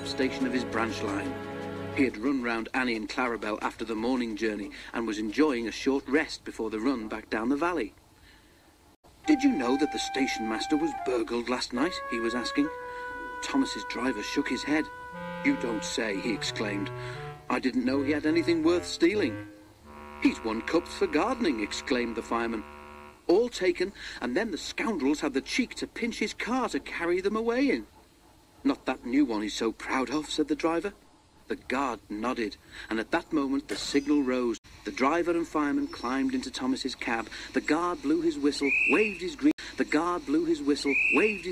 station of his branch line. He had run round Annie and Clarabel after the morning journey and was enjoying a short rest before the run back down the valley. "Did you know that the station master was burgled last night?" he was asking. Thomas's driver shook his head. "You don't say," he exclaimed. "I didn't know he had anything worth stealing." "He's won cups for gardening," exclaimed the fireman. "All taken, and then the scoundrels had the cheek to pinch his car to carry them away in." "Not that new one he's so proud of," said the driver. The guard nodded, and at that moment the signal rose. The driver and fireman climbed into Thomas's cab. The guard blew his whistle, waved his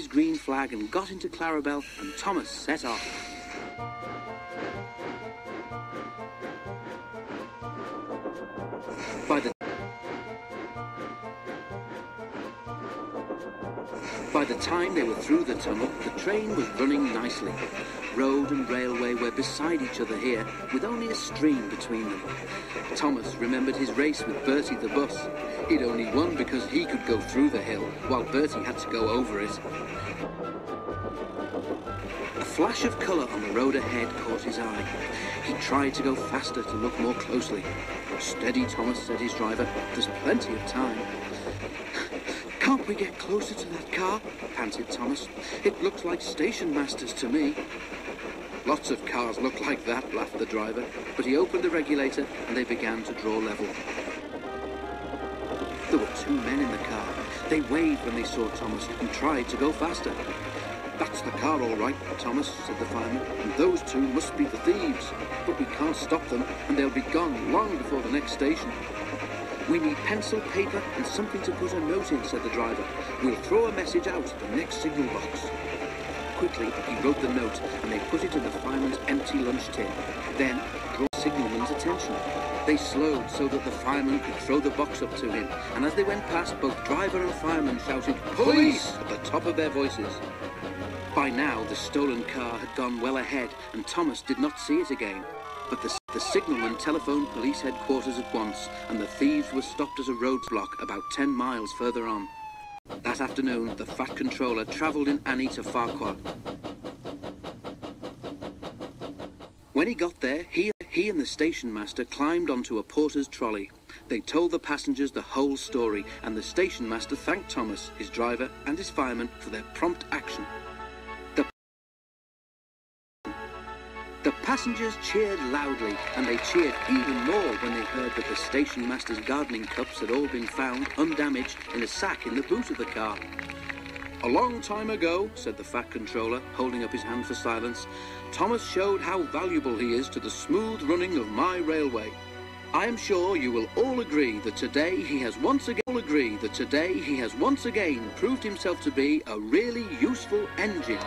green flag, and got into Clarabel, and Thomas set off. By the time they were through the tunnel, the train was running nicely. Road and railway were beside each other here, with only a stream between them. Thomas remembered his race with Bertie the bus. He'd only won because he could go through the hill, while Bertie had to go over it. A flash of colour on the road ahead caught his eye. He tried to go faster to look more closely. "Steady, Thomas," said his driver. "There's plenty of time." "Can't we get closer to that car?" panted Thomas. "It looks like station masters to me." "Lots of cars look like that," laughed the driver, but he opened the regulator and they began to draw level. There were two men in the car. They waved when they saw Thomas and tried to go faster. "That's the car all right, Thomas," said the fireman, "and those two must be the thieves. But we can't stop them, and they'll be gone long before the next station." "We need pencil, paper, and something to put a note in," said the driver. "We'll throw a message out at the next signal box." Quickly, he wrote the note, and they put it in the fireman's empty lunch tin. Then, drew the signalman's attention. They slowed so that the fireman could throw the box up to him, and as they went past, both driver and fireman shouted, "Police!" at the top of their voices. By now, the stolen car had gone well ahead, and Thomas did not see it again. But the signalman telephoned police headquarters at once, and the thieves were stopped at a roadblock about 10 miles further on. That afternoon, the Fat Controller travelled in Annie to Farquhar. When he got there, he and the station master climbed onto a porter's trolley. They told the passengers the whole story, and the station master thanked Thomas, his driver, and his fireman for their prompt action. The passengers cheered loudly, and they cheered even more when they heard that the station master's gardening cups had all been found, undamaged, in a sack in the boot of the car. "A long time ago," said the Fat Controller, holding up his hand for silence, "Thomas showed how valuable he is to the smooth running of my railway. I am sure you will all agree that today he has once again proved himself to be a really useful engine."